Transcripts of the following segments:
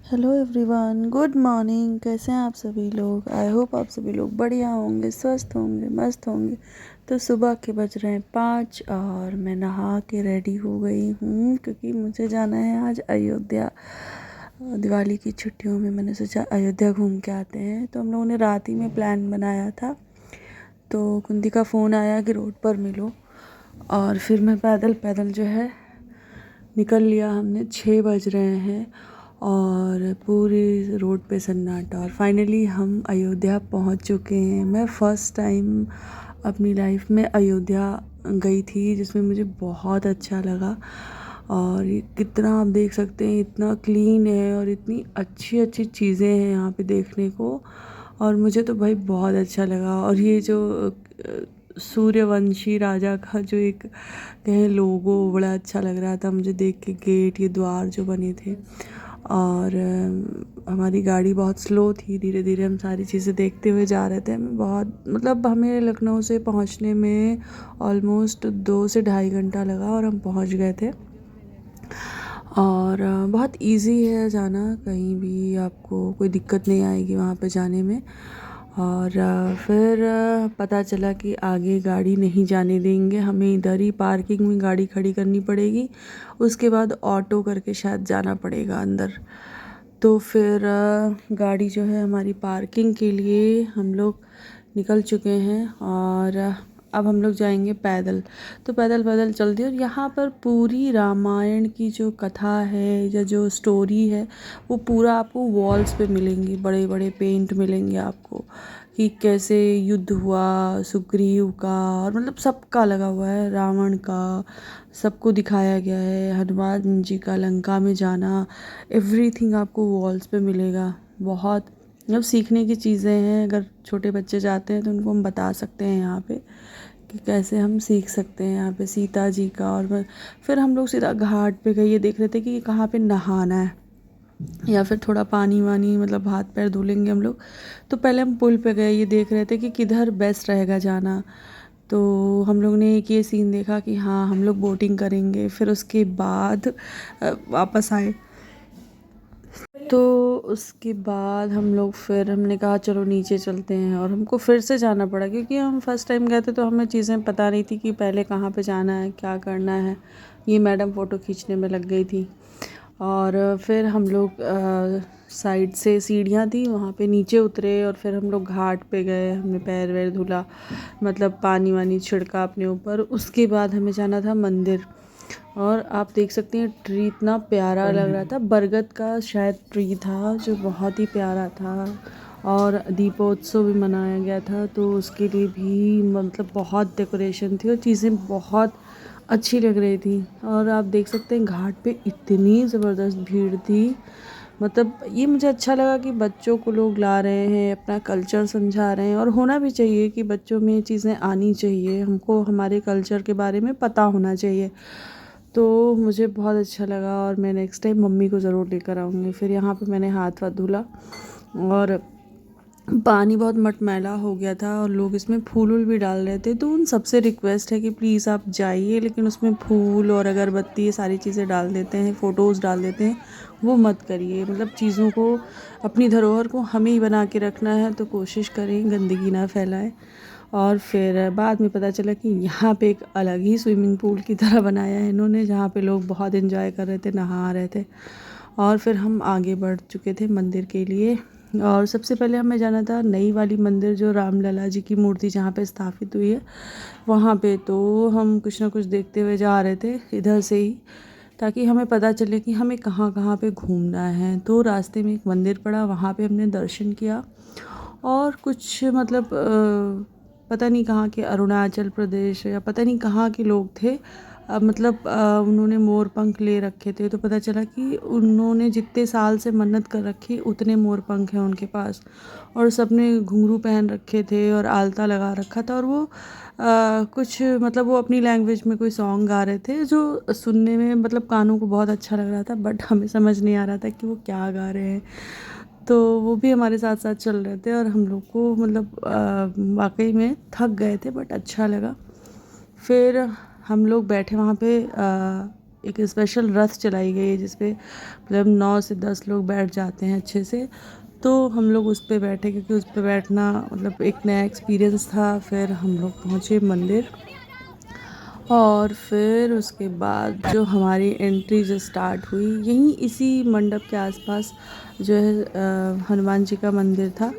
Hello everyone, good morning. कैसे हैं आप सभी लोग? आई होप आप सभी लोग बढ़िया होंगे, स्वस्थ होंगे, मस्त होंगे। तो सुबह के बज रहे हैं 5 और मैं नहा के रेडी हो गई हूँ क्योंकि मुझे जाना है आज अयोध्या। दिवाली की छुट्टियों में मैंने सोचा अयोध्या घूम के आते हैं। तो हम लोगों ने रात ही में प्लान बनाया था। तो कुंती का फ़ोन आया कि रोड पर मिलो, और फिर मैं पैदल पैदल जो है निकल लिया। हमने 6 बज रहे हैं और पूरी रोड पे सन्नाटा, और फाइनली हम अयोध्या पहुंच चुके हैं। मैं फ़र्स्ट टाइम अपनी लाइफ में अयोध्या गई थी, जिसमें मुझे बहुत अच्छा लगा। और ये कितना आप देख सकते हैं, इतना क्लीन है और इतनी अच्छी अच्छी चीज़ें हैं यहाँ पे देखने को। और मुझे तो भाई बहुत अच्छा लगा। और ये जो सूर्यवंशी राजा का जो एक कहें लोगो, बड़ा अच्छा लग रहा था मुझे देख के। गेट, ये द्वार जो बने थे। और हमारी गाड़ी बहुत स्लो थी, धीरे धीरे हम सारी चीज़ें देखते हुए जा रहे थे। हमें बहुत मतलब हमें लखनऊ से पहुंचने में ऑलमोस्ट 2 से ढाई घंटा लगा और हम पहुंच गए थे। और बहुत इजी है जाना, कहीं भी आपको कोई दिक्कत नहीं आएगी वहाँ पे जाने में। और फिर पता चला कि आगे गाड़ी नहीं जाने देंगे, हमें इधर ही पार्किंग में गाड़ी खड़ी करनी पड़ेगी। उसके बाद ऑटो करके शायद जाना पड़ेगा अंदर। तो फिर गाड़ी जो है हमारी पार्किंग के लिए हम लोग निकल चुके हैं। और अब हम लोग जाएंगे पैदल। तो पैदल पैदल चलते, और यहाँ पर पूरी रामायण की जो कथा है या जो स्टोरी है वो पूरा आपको वॉल्स पे मिलेंगी। बड़े बड़े पेंट मिलेंगे आपको कि कैसे युद्ध हुआ सुग्रीव का, और मतलब सबका लगा हुआ है, रावण का सबको दिखाया गया है, हनुमान जी का लंका में जाना, एवरीथिंग आपको वॉल्स पे मिलेगा। बहुत मतलब सीखने की चीज़ें हैं। अगर छोटे बच्चे जाते हैं तो उनको हम बता सकते हैं यहाँ पे कि कैसे हम सीख सकते हैं यहाँ पे सीता जी का। और फिर हम लोग सीधा घाट पे गए, ये देख रहे थे कि कहाँ पे नहाना है या फिर थोड़ा पानी वानी मतलब हाथ पैर धो लेंगे हम लोग। तो पहले हम पुल पे गए, ये देख रहे थे कि किधर बेस्ट रहेगा जाना। तो हम लोग ने एक ये सीन देखा कि हाँ हम लोग बोटिंग करेंगे। फिर उसके बाद वापस आए। तो उसके बाद हम लोग फिर हमने कहा चलो नीचे चलते हैं, और हमको फिर से जाना पड़ा क्योंकि हम फर्स्ट टाइम गए थे तो हमें चीज़ें पता नहीं थी कि पहले कहाँ पे जाना है, क्या करना है। ये मैडम फ़ोटो खींचने में लग गई थी। और फिर हम लोग साइड से सीढ़ियाँ थी वहाँ पे नीचे उतरे, और फिर हम लोग घाट पे गए। हमने पैर वैर धुला, मतलब पानी वानी छिड़का अपने ऊपर। उसके बाद हमें जाना था मंदिर। और आप देख सकते हैं ट्री इतना प्यारा लग रहा था, बरगद का शायद ट्री था जो बहुत ही प्यारा था। और दीपोत्सव भी मनाया गया था, तो उसके लिए भी मतलब बहुत डेकोरेशन थी और चीज़ें बहुत अच्छी लग रही थी। और आप देख सकते हैं घाट पे इतनी ज़बरदस्त भीड़ थी। मतलब ये मुझे अच्छा लगा कि बच्चों को लोग ला रहे हैं, अपना कल्चर समझा रहे हैं। और होना भी चाहिए कि बच्चों में ये चीज़ें आनी चाहिए, हमको हमारे कल्चर के बारे में पता होना चाहिए। तो मुझे बहुत अच्छा लगा, और मैं नेक्स्ट टाइम मम्मी को ज़रूर लेकर आऊँगी। फिर यहाँ पे मैंने हाथ वाथ धुला, और पानी बहुत मटमैला हो गया था और लोग इसमें फूल वूल भी डाल रहे थे। तो उन सबसे रिक्वेस्ट है कि प्लीज़ आप जाइए, लेकिन उसमें फूल और अगरबत्ती ये सारी चीज़ें डाल देते हैं, फ़ोटोज़ डाल देते हैं, वो मत करिए। मतलब चीज़ों को, अपनी धरोहर को हमें ही बना के रखना है, तो कोशिश करें गंदगी ना फैलाएं। और फिर बाद में पता चला कि यहाँ पे एक अलग ही स्विमिंग पूल की तरह बनाया है इन्होंने, जहाँ पे लोग बहुत एंजॉय कर रहे थे, नहा रहे थे। और फिर हम आगे बढ़ चुके थे मंदिर के लिए। और सबसे पहले हमें जाना था नई वाली मंदिर, जो रामलला जी की मूर्ति जहाँ पे स्थापित हुई है वहाँ पे। तो हम कुछ ना कुछ देखते हुए जा रहे थे इधर से ही, ताकि हमें पता चले कि हमें कहाँ कहाँ पे घूमना है। तो रास्ते में एक मंदिर पड़ा, वहाँ पे हमने दर्शन किया। और कुछ मतलब पता नहीं कहाँ के, अरुणाचल प्रदेश या पता नहीं कहाँ के लोग थे। मतलब उन्होंने मोर पंख ले रखे थे। तो पता चला कि उन्होंने जितने साल से मन्नत कर रखी उतने मोर पंख हैं उनके पास। और सबने घुंघरू पहन रखे थे और आलता लगा रखा था। और वो कुछ मतलब वो अपनी लैंग्वेज में कोई सॉन्ग गा रहे थे, जो सुनने में मतलब कानों को बहुत अच्छा लग रहा था, बट हमें समझ नहीं आ रहा था कि वो क्या गा रहे हैं। तो वो भी हमारे साथ साथ चल रहे थे, और हम लोग को मतलब वाकई में थक गए थे बट अच्छा लगा। फिर हम लोग बैठे वहाँ पे एक स्पेशल रथ चलाई गई है जिसपे मतलब 9 से 10 लोग बैठ जाते हैं अच्छे से। तो हम लोग उस पे बैठे क्योंकि उस पे बैठना मतलब एक नया एक्सपीरियंस था। फिर हम लोग पहुँचे मंदिर और फिर उसके बाद जो हमारी एंट्री जो स्टार्ट हुई, यहीं इसी मंडप के आसपास जो है हनुमान जी का मंदिर था।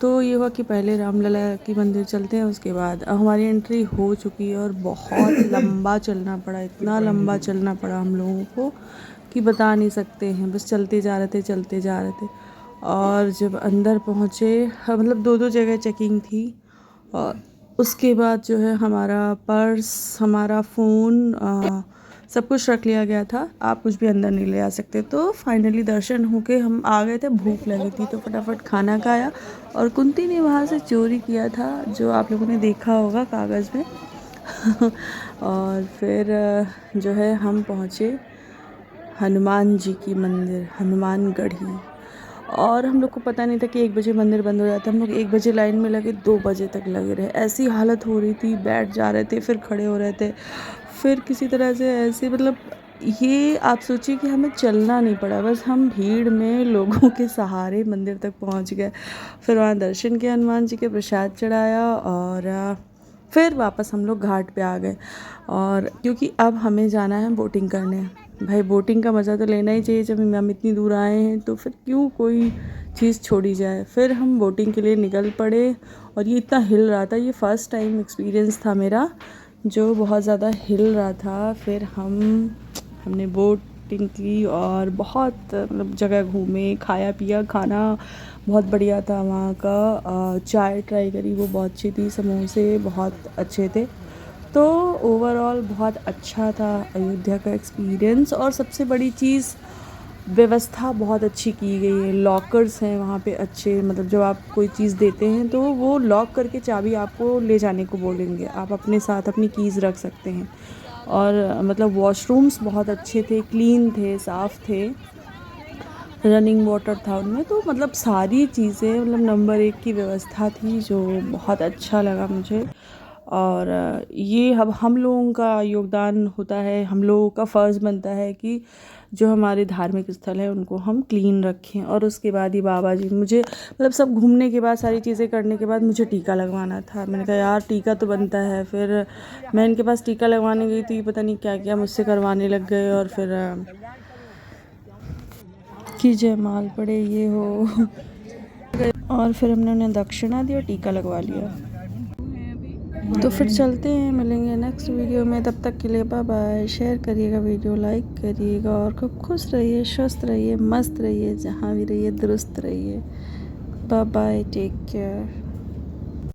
तो ये हुआ कि पहले रामलला की मंदिर चलते हैं, उसके बाद हमारी एंट्री हो चुकी है और बहुत लंबा चलना पड़ा, इतना लंबा चलना पड़ा हम लोगों को कि बता नहीं सकते हैं। बस चलते जा रहे थे, चलते जा रहे थे। और जब अंदर पहुँचे, हाँ, मतलब 2-2 जगह चेकिंग थी। और उसके बाद जो है हमारा पर्स, हमारा फ़ोन, सब कुछ रख लिया गया था। आप कुछ भी अंदर नहीं ले आ सकते। तो फाइनली दर्शन होके हम आ गए थे। भूख लगी थी तो फटाफट खाना खाया और कुंती ने वहाँ से चोरी किया था, जो आप लोगों ने देखा होगा कागज़ में। और फिर जो है हम पहुँचे हनुमान जी की मंदिर, हनुमानगढ़ी। और हम लोग को पता नहीं था कि 1 बजे मंदिर बंद हो जाता है। हम लोग 1 बजे लाइन में लगे, 2 बजे तक लगे रहे। ऐसी हालत हो रही थी, बैठ जा रहे थे, फिर खड़े हो रहे थे, फिर किसी तरह से ऐसे मतलब ये आप सोचिए कि हमें चलना नहीं पड़ा, बस हम भीड़ में लोगों के सहारे मंदिर तक पहुंच गए। फिर वहाँ दर्शन किए हनुमान जी के, प्रसाद चढ़ाया और फिर वापस हम लोग घाट पे आ गए। और क्योंकि अब हमें जाना है बोटिंग करने। भाई बोटिंग का मज़ा तो लेना ही चाहिए, जब हम इतनी दूर आए हैं तो फिर क्यों कोई चीज़ छोड़ी जाए। फिर हम बोटिंग के लिए निकल पड़े और ये इतना हिल रहा था, ये फ़र्स्ट टाइम एक्सपीरियंस था मेरा जो बहुत ज़्यादा हिल रहा था। फिर हमने बोटिंग की और बहुत मतलब जगह घूमे, खाया पिया। खाना बहुत बढ़िया था वहाँ का। चाय ट्राई करी, वो बहुत अच्छी थी। समोसे बहुत अच्छे थे। तो ओवरऑल बहुत अच्छा था अयोध्या का एक्सपीरियंस। और सबसे बड़ी चीज़, व्यवस्था बहुत अच्छी की गई है। लॉकर्स हैं वहाँ पे अच्छे, मतलब जब आप कोई चीज़ देते हैं तो वो लॉक करके चाबी आपको ले जाने को बोलेंगे, आप अपने साथ अपनी कीज़ रख सकते हैं। और मतलब वॉशरूम्स बहुत अच्छे थे, क्लीन थे, साफ़ थे, रनिंग वाटर था उनमें। तो मतलब सारी चीज़ें मतलब नंबर 1 की व्यवस्था थी, जो बहुत अच्छा लगा मुझे। और ये अब हम लोगों का योगदान होता है, हम लोगों का फ़र्ज़ बनता है कि जो हमारे धार्मिक स्थल है उनको हम क्लीन रखें। और उसके बाद ही बाबा जी, मुझे मतलब सब घूमने के बाद, सारी चीज़ें करने के बाद मुझे टीका लगवाना था। मैंने कहा यार टीका तो बनता है। फिर मैं इनके पास टीका लगवाने गई थी, पता नहीं क्या क्या मुझसे करवाने लग गए। और फिर कि जयमाल पड़े ये हो। और फिर हमने उन्हें दक्षिणा दी और टीका लगवा लिया। तो फिर चलते हैं, मिलेंगे नेक्स्ट वीडियो में। तब तक के लिए बाय बाय। शेयर करिएगा वीडियो, लाइक करिएगा और खूब खुश रहिए, स्वस्थ रहिए, मस्त रहिए, जहाँ भी रहिए दुरुस्त रहिए। Bye bye, take care.